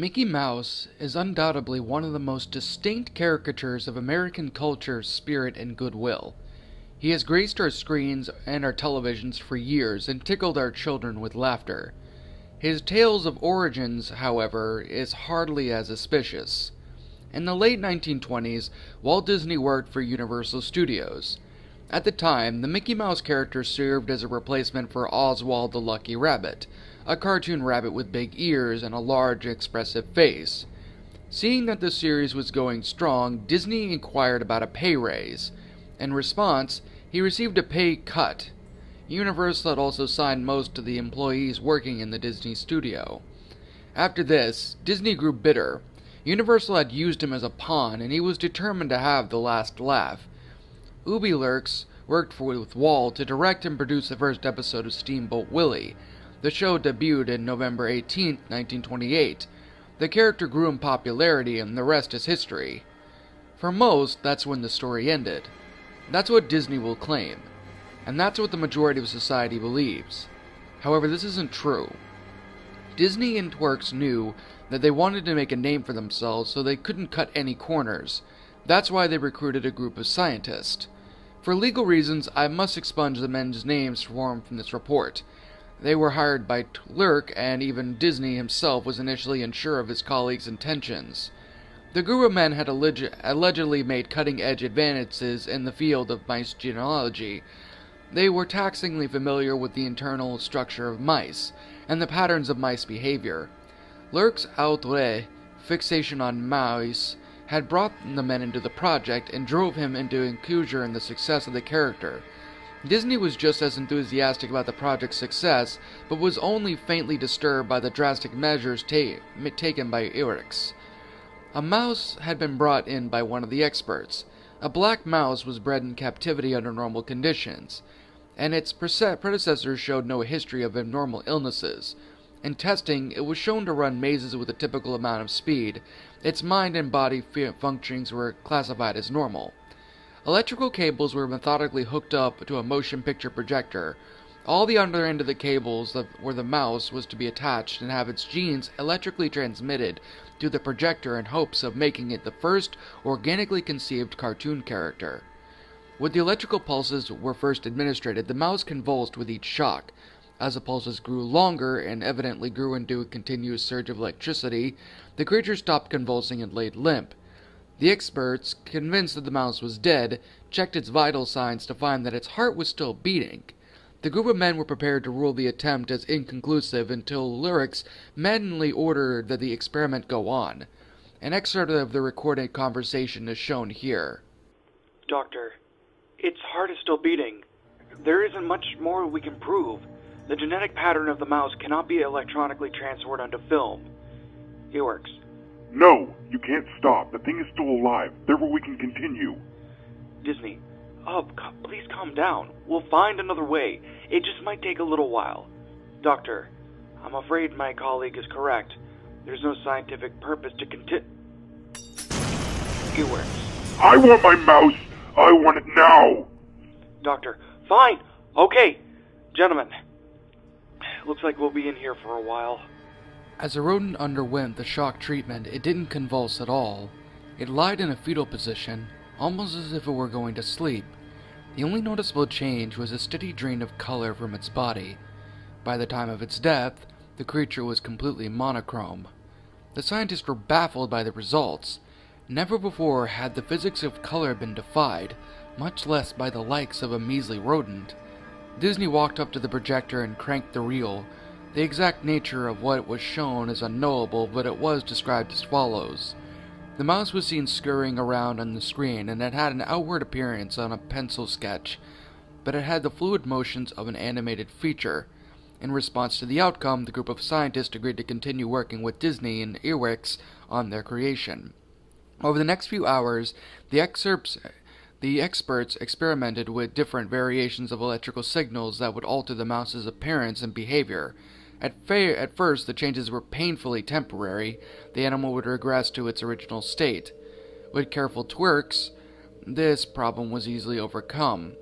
Mickey Mouse is undoubtedly one of the most distinct caricatures of American culture's spirit and goodwill. He has graced our screens and our televisions for years and tickled our children with laughter. His tales of origins, however, is hardly as auspicious. In the late 1920s, Walt Disney worked for Universal Studios. At the time, the Mickey Mouse character served as a replacement for Oswald the Lucky Rabbit, a cartoon rabbit with big ears and a large, expressive face. Seeing that the series was going strong, Disney inquired about a pay raise. In response, he received a pay cut. Universal had also signed most of the employees working in the Disney studio. After this, Disney grew bitter. Universal had used him as a pawn, and he was determined to have the last laugh. Ubi Lurks worked with Walt to direct and produce the first episode of Steamboat Willie. The show debuted in November 18, 1928. The character grew in popularity, and the rest is history. For most, that's when the story ended. That's what Disney will claim, and that's what the majority of society believes. However, this isn't true. Disney and Twerks knew that they wanted to make a name for themselves, so they couldn't cut any corners. That's why they recruited a group of scientists. For legal reasons, I must expunge the men's names formed from this report. They were hired by Lurk, and even Disney himself was initially unsure of his colleagues' intentions. The group of men had allegedly made cutting-edge advances in the field of mice genealogy. They were taxingly familiar with the internal structure of mice, and the patterns of mice behavior. Lurk's outre fixation on mice had brought the men into the project and drove him into inclusion in the success of the character. Disney was just as enthusiastic about the project's success, but was only faintly disturbed by the drastic measures taken by Eric's. A mouse had been brought in by one of the experts. A black mouse was bred in captivity under normal conditions, and its predecessors showed no history of abnormal illnesses. In testing, it was shown to run mazes with a typical amount of speed. Its mind and body functionings were classified as normal. Electrical cables were methodically hooked up to a motion picture projector. All the other end of the cables where the mouse was to be attached and have its genes electrically transmitted to the projector in hopes of making it the first organically conceived cartoon character. When the electrical pulses were first administered, the mouse convulsed with each shock. As the pulses grew longer and evidently grew into a continuous surge of electricity, the creature stopped convulsing and laid limp. The experts, convinced that the mouse was dead, checked its vital signs to find that its heart was still beating. The group of men were prepared to rule the attempt as inconclusive until Lyrics maddeningly ordered that the experiment go on. An excerpt of the recorded conversation is shown here. Doctor, its heart is still beating. There isn't much more we can prove. The genetic pattern of the mouse cannot be electronically transferred onto film. It works. No, you can't stop. The thing is still alive. Therefore we can continue. Disney, please calm down. We'll find another way. It just might take a little while. Doctor, I'm afraid my colleague is correct. There's no scientific purpose to continue. It works. I want my mouse! I want it now! Doctor, fine. Okay. Gentlemen, looks like we'll be in here for a while. As the rodent underwent the shock treatment, it didn't convulse at all. It lied in a fetal position, almost as if it were going to sleep. The only noticeable change was a steady drain of color from its body. By the time of its death, the creature was completely monochrome. The scientists were baffled by the results. Never before had the physics of color been defied, much less by the likes of a measly rodent. Disney walked up to the projector and cranked the reel. The exact nature of what was shown is unknowable, but it was described as follows. The mouse was seen scurrying around on the screen, and it had an outward appearance on a pencil sketch, but it had the fluid motions of an animated feature. In response to the outcome, the group of scientists agreed to continue working with Disney and Earwix on their creation. Over the next few hours, the experts experimented with different variations of electrical signals that would alter the mouse's appearance and behavior. At first, the changes were painfully temporary. The animal would regress to its original state. With careful twerks, this problem was easily overcome.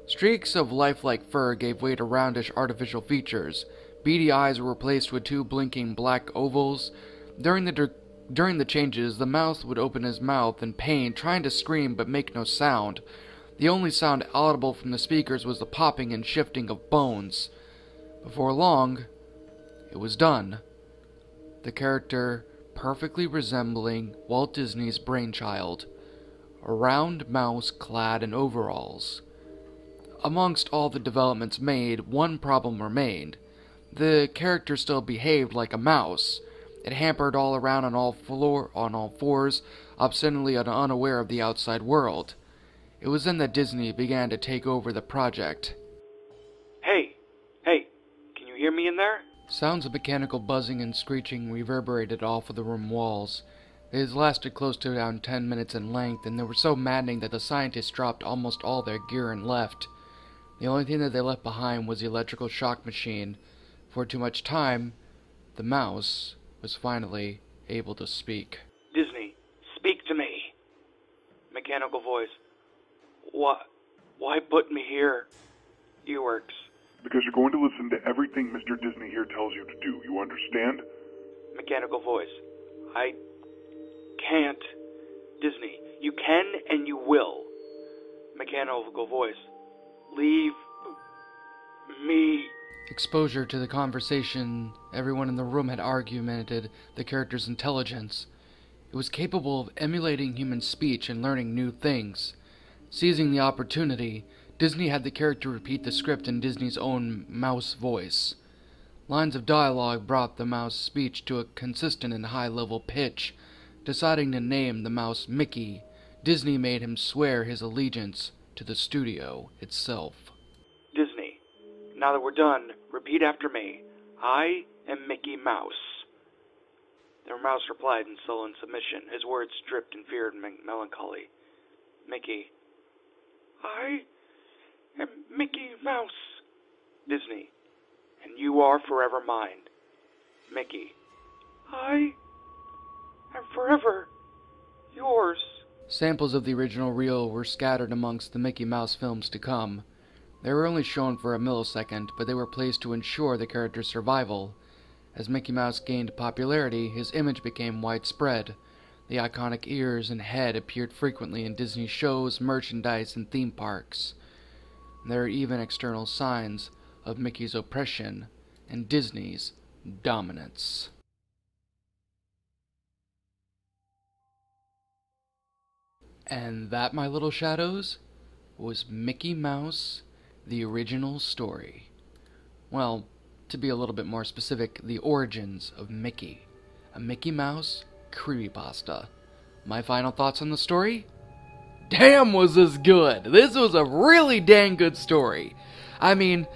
Streaks of lifelike fur gave way to roundish artificial features. Beady eyes were replaced with two blinking black ovals. During the changes, the mouse would open his mouth in pain, trying to scream but make no sound. The only sound audible from the speakers was the popping and shifting of bones. Before long, it was done. The character perfectly resembling Walt Disney's brainchild, a round mouse clad in overalls. Amongst all the developments made, one problem remained. The character still behaved like a mouse. It hampered all around on all fours, obstinately unaware of the outside world. It was then that Disney began to take over the project. Hey, can you hear me in there? Sounds of mechanical buzzing and screeching reverberated off of the room walls. These lasted close to around 10 minutes in length, and they were so maddening that the scientists dropped almost all their gear and left. The only thing that they left behind was the electrical shock machine. For too much time, the mouse was finally able to speak. Disney, speak to me. Mechanical voice. Why put me here? Earworks. Because you're going to listen to everything Mr. Disney here tells you to do. You understand? Mechanical voice. I can't. Disney, you can and you will. Mechanical voice. Leave me. Exposure to the conversation, everyone in the room had argumented the character's intelligence. It was capable of emulating human speech and learning new things. Seizing the opportunity, Disney had the character repeat the script in Disney's own mouse voice. Lines of dialogue brought the mouse speech to a consistent and high-level pitch. Deciding to name the mouse Mickey, Disney made him swear his allegiance to the studio itself. Disney, now that we're done, repeat after me. I am Mickey Mouse. The mouse replied in sullen submission, his words dripped in fear and melancholy. Mickey. I am Mickey Mouse. Disney. And you are forever mine. Mickey. I am forever yours. Samples of the original reel were scattered amongst the Mickey Mouse films to come. They were only shown for a millisecond, but they were placed to ensure the character's survival. As Mickey Mouse gained popularity, his image became widespread. The iconic ears and head appeared frequently in Disney shows, merchandise, and theme parks. There are even external signs of Mickey's oppression and Disney's dominance. And that, my little shadows, was Mickey Mouse, the original story. Well, to be a little bit more specific, the origins of Mickey. A Mickey Mouse creepypasta. My final thoughts on the story? Damn, was this good! This was a really dang good story. I mean,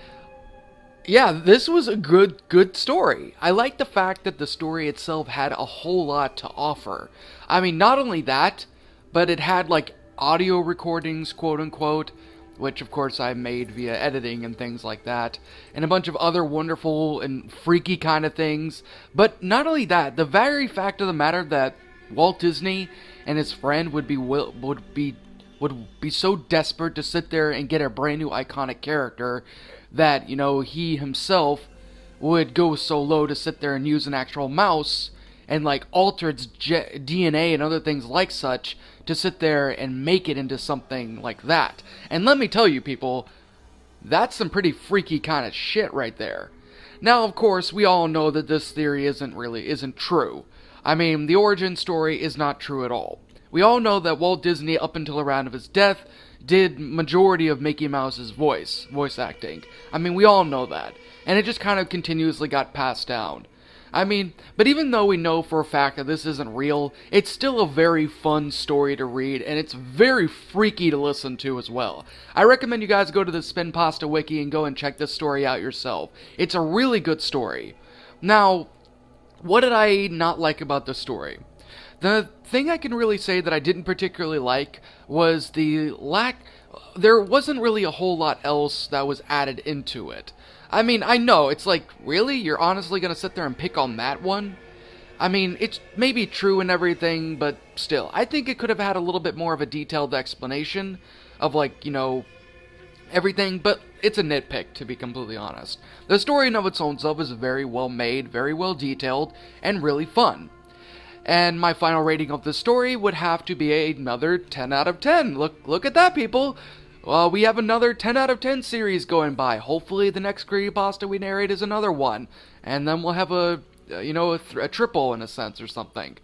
yeah, this was a good story. I like the fact that the story itself had a whole lot to offer. I mean, not only that, but it had, like, audio recordings, quote-unquote, which, of course, I made via editing and things like that, and a bunch of other wonderful and freaky kind of things. But not only that, the very fact of the matter that Walt Disney and his friend would be so desperate to sit there and get a brand new iconic character that, you know, he himself would go so low to sit there and use an actual mouse and, like, alter its DNA and other things like such to sit there and make it into something like that. And let me tell you, people, that's some pretty freaky kind of shit right there. Now, of course, we all know that this theory isn't true. I mean, the origin story is not true at all. We all know that Walt Disney, up until around his death, did majority of Mickey Mouse's voice acting. I mean, we all know that. And it just kind of continuously got passed down. I mean, but even though we know for a fact that this isn't real, it's still a very fun story to read, and it's very freaky to listen to as well. I recommend you guys go to the Spin Pasta Wiki and go and check this story out yourself. It's a really good story. Now, what did I not like about the story? The thing I can really say that I didn't particularly like was there wasn't really a whole lot else that was added into it. I mean, I know, it's like, really? You're honestly gonna sit there and pick on that one? I mean, it's maybe true and everything, but still, I think it could have had a little bit more of a detailed explanation of, like, you know, everything, but it's a nitpick, to be completely honest. The story in of its own self is very well made, very well detailed, and really fun. And my final rating of this story would have to be another 10 out of 10. Look at that, people. Well, we have another 10 out of 10 series going by. Hopefully the next creepypasta we narrate is another one. And then we'll have a triple in a sense or something.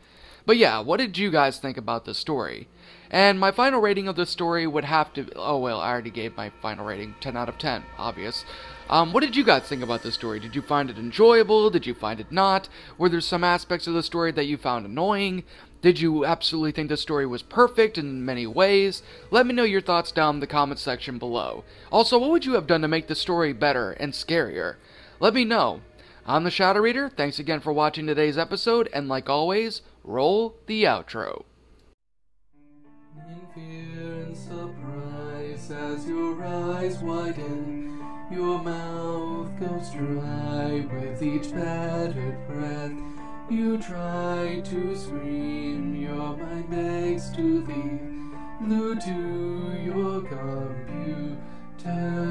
But yeah, what did you guys think about this story? And my final rating of this story would have to... Oh, well, I already gave my final rating, 10 out of 10, obvious. What did you guys think about this story? Did you find it enjoyable? Did you find it not? Were there some aspects of the story that you found annoying? Did you absolutely think the story was perfect in many ways? Let me know your thoughts down in the comment section below. Also, what would you have done to make the story better and scarier? Let me know. I'm the Shadow Reader. Thanks again for watching today's episode, and like always, roll the outro. In fear and surprise, as your eyes widen, your mouth goes dry with each battered breath. You try to scream, your mind begs to leave, glued to your computer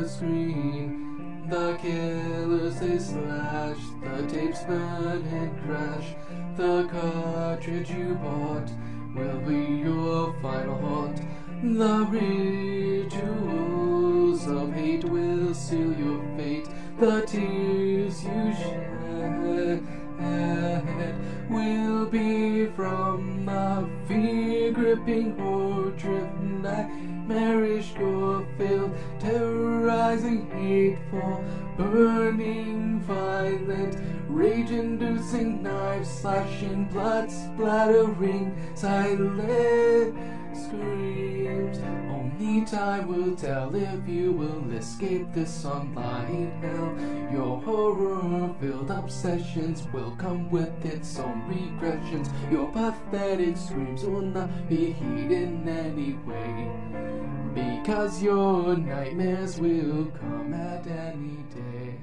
screen. The killers they slash, the tapes burn and crash. The cartridge you bought will be your final haunt. The rituals of hate will seal your fate. The tears you shed will be from the fear-gripping portrait. Nightmarish gore filled, terrorizing, hateful, burning, violent, rage-inducing, knife-slashing, blood-splattering, silent screams. Only time will tell if you will escape this online hell. Your horror-filled obsessions will come with its own regressions. Your pathetic screams will not be heeded in any way, because your nightmares will come at any day.